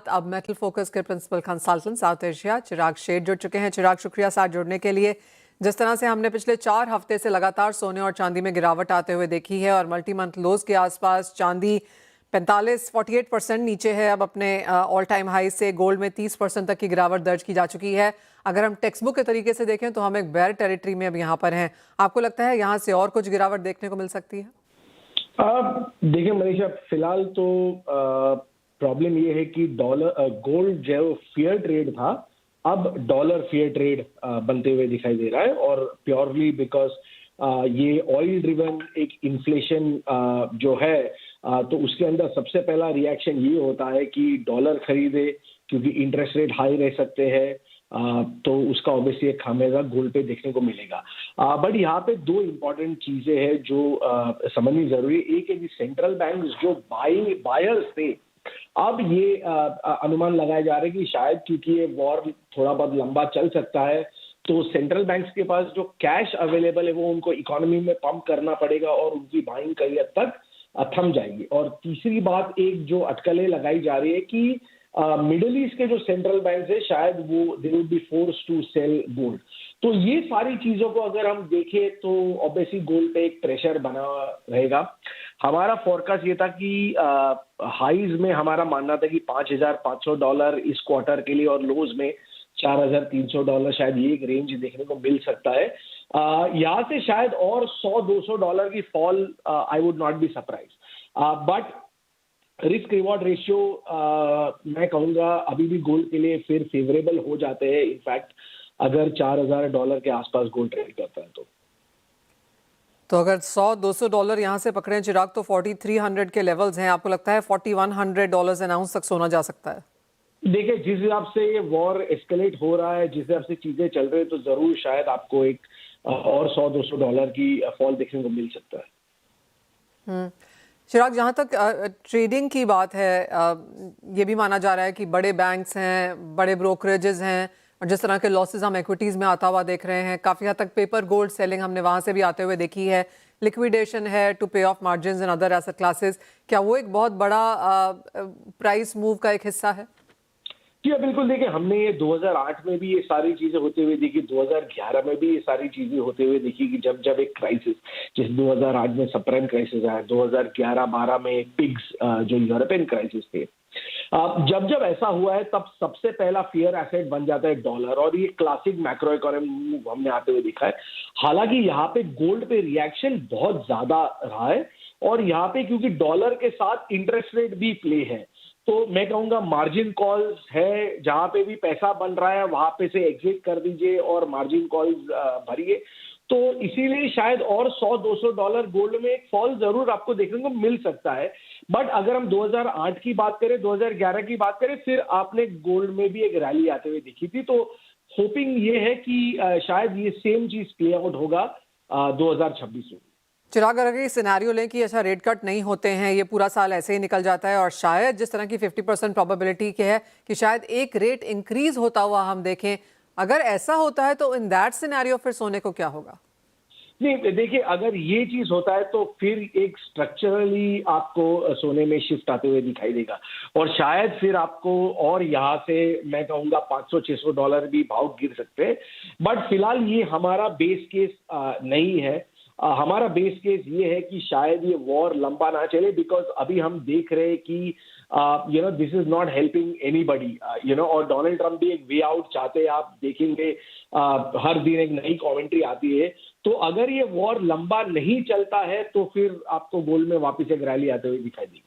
साथ अब metal focus के प्रिंसिपल कंसल्टेंट साउथ एशिया चिराग शेठ जुड़ चुके हैं। चिराग, शुक्रिया साथ जुड़ने के लिए। जिस तरह से हमने पिछले 4 हफ्ते से लगातार सोने और चांदी में गिरावट आते हुए देखी है और मल्टी मंथ लोज के आसपास चांदी 48% नीचे है अब अपने ऑल टाइम हाई से। गोल्ड में 30% तक की गिरावट दर्ज की जा चुकी है। अगर हम टेक्स्ट बुक के तरीके से देखें तो हम एक बेयर टेरिटरी में अब यहाँ पर हैं। आपको लगता है यहाँ से और कुछ गिरावट देखने को मिल सकती है? देखिए मनीषा, फिलहाल तो प्रॉब्लम ये है कि गोल्ड जो फेयर ट्रेड था अब डॉलर फेयर ट्रेड बनते हुए दिखाई दे रहा है, और प्योरली बिकॉज ये ऑयल ड्रिवन एक इन्फ्लेशन जो है, तो उसके अंदर सबसे पहला रिएक्शन ये होता है कि डॉलर खरीदे क्योंकि इंटरेस्ट रेट हाई रह सकते हैं, तो उसका ऑब्वियसली एक खामियाजा गोल्ड पे देखने को मिलेगा। बट यहाँ पे दो इम्पॉर्टेंट चीजें हैं जो समझनी जरूरी है। एक है कि सेंट्रल बैंक जो बायर्स थे, अब ये अनुमान लगाए जा रहे हैं कि शायद क्योंकि ये वॉर थोड़ा बहुत लंबा चल सकता है, तो सेंट्रल बैंक्स के पास जो कैश अवेलेबल है वो उनको इकोनॉमी में पंप करना पड़ेगा और उनकी बाइंग कई हद तक थम जाएगी। और तीसरी बात, एक जो अटकलें लगाई जा रही है कि मिडिल ईस्ट के जो सेंट्रल बैंक है शायद वो they would be forced to sell gold. तो ये सारी चीजों को अगर हम देखें तो ऑब्वियसली गोल्ड पे एक प्रेशर बना रहेगा। हमारा फोरकास्ट ये था कि हाईज में हमारा मानना था कि $5,500 इस क्वार्टर के लिए, और लोज में $4,300, शायद ये एक रेंज देखने को मिल सकता है। यहाँ से शायद और $100-200 की fall I would not be surprise. But risk reward ratio मैं कहूँगा अभी भी गोल्ड के लिए फिर फेवरेबल हो जाते हैं। इनफैक्ट अगर $4,000 के आसपास गोल्ड ट्रेड करता है तो अगर $100-200 यहाँ से पकड़े चिराग तो 4300 के लेवल्स हैं। आपको लगता है $4100 अनाउंस तक सोना जा सकता है? देखिए, जिस हिसाब से ये वॉर एस्केलेट हो रहा है, जिस हिसाब से चीजें चल रही है, तो जरूर शायद आपको एक और $100-200 की फॉल देखने को मिल सकता है। चिराग, जहाँ तक ट्रेडिंग की बात है, ये भी माना जा रहा है कि बड़े बैंक्स हैं, बड़े ब्रोकरेजेस हैं, और जिस तरह के लॉसेस हम इक्विटीज़ में आता हुआ देख रहे हैं, काफ़ी हद तक पेपर गोल्ड सेलिंग हमने वहाँ से भी आते हुए देखी है, लिक्विडेशन है टू पे of margins in other asset classes. क्या वो एक बहुत बड़ा प्राइस मूव का एक हिस्सा है? जी बिल्कुल। देखिए, हमने ये 2008 में भी ये सारी चीजें होते हुए देखी, 2011 में भी ये सारी चीजें होते हुए देखी कि जब एक क्राइसिस, जैसे 2008 में सबप्राइम क्राइसिस आया, 2011-12 में पिग्स जो यूरोपियन क्राइसिस थे, जब ऐसा हुआ है तब सबसे पहला फियर एसेट बन जाता है डॉलर, और ये क्लासिक मैक्रो इकोनॉमिक मूव हमने आते हुए देखा है। हालांकि यहाँ पे गोल्ड पे रिएक्शन बहुत ज्यादा रहा है, और यहाँ पे क्योंकि डॉलर के साथ इंटरेस्ट रेट भी प्ले है, तो मैं कहूंगा मार्जिन कॉल्स है, जहां पे भी पैसा बन रहा है वहां पे से एग्जिट कर दीजिए और मार्जिन कॉल्स भरिए। तो इसीलिए शायद और $100-200 गोल्ड में एक फॉल जरूर आपको देखने को मिल सकता है। बट अगर हम 2008 की बात करें, 2011 की बात करें, फिर आपने गोल्ड में भी एक रैली आते हुए देखी थी। तो होपिंग ये है कि शायद ये सेम चीज प्ले आउट होगा 2026 में। चिराग, अगर ये सिनेरियो लें कि अच्छा रेट कट नहीं होते हैं, ये पूरा साल ऐसे ही निकल जाता है, और शायद जिस तरह की 50% प्रोबेबिलिटी के है कि शायद एक रेट इंक्रीज होता हुआ हम देखें, अगर ऐसा होता है तो इन दैट सिनेरियो फिर सोने को क्या होगा? नहीं, देखिए, अगर ये चीज होता है तो फिर एक स्ट्रक्चरली आपको सोने में शिफ्ट आते हुए दिखाई देगा, और शायद फिर आपको और यहाँ से मैं कहूँगा $500-600 भी भाव गिर सकते हैं। बट फिलहाल ये हमारा बेस केस नहीं है। हमारा बेस केस ये है कि शायद ये वॉर लंबा ना चले, बिकॉज अभी हम देख रहे हैं कि this is not helping anybody, और डोनाल्ड ट्रंप भी एक वे आउट चाहते हैं। आप देखेंगे हर दिन एक नई कमेंट्री आती है। तो अगर ये वॉर लंबा नहीं चलता है तो फिर आपको गोल्ड में वापस एक रैली आते हुए दिखाई देगी।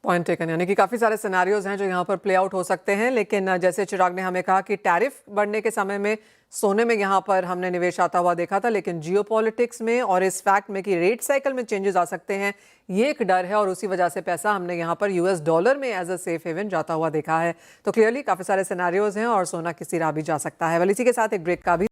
पॉइंट टेकन, यानी कि काफ़ी सारे सिनेरियोज हैं जो यहाँ पर प्ले आउट हो सकते हैं। लेकिन जैसे चिराग ने हमें कहा कि टैरिफ बढ़ने के समय में सोने में यहाँ पर हमने निवेश आता हुआ देखा था, लेकिन जियोपॉलिटिक्स में और इस फैक्ट में कि रेट साइकिल में चेंजेस आ सकते हैं, ये एक डर है, और उसी वजह से पैसा हमने यहाँ पर US डॉलर में एज अ सेफ हेवन जाता हुआ देखा है। तो क्लियरली काफ़ी सारे सिनेरियोज हैं और सोना किसी राह भी जा सकता है। वली इसी के साथ एक ब्रेक का भी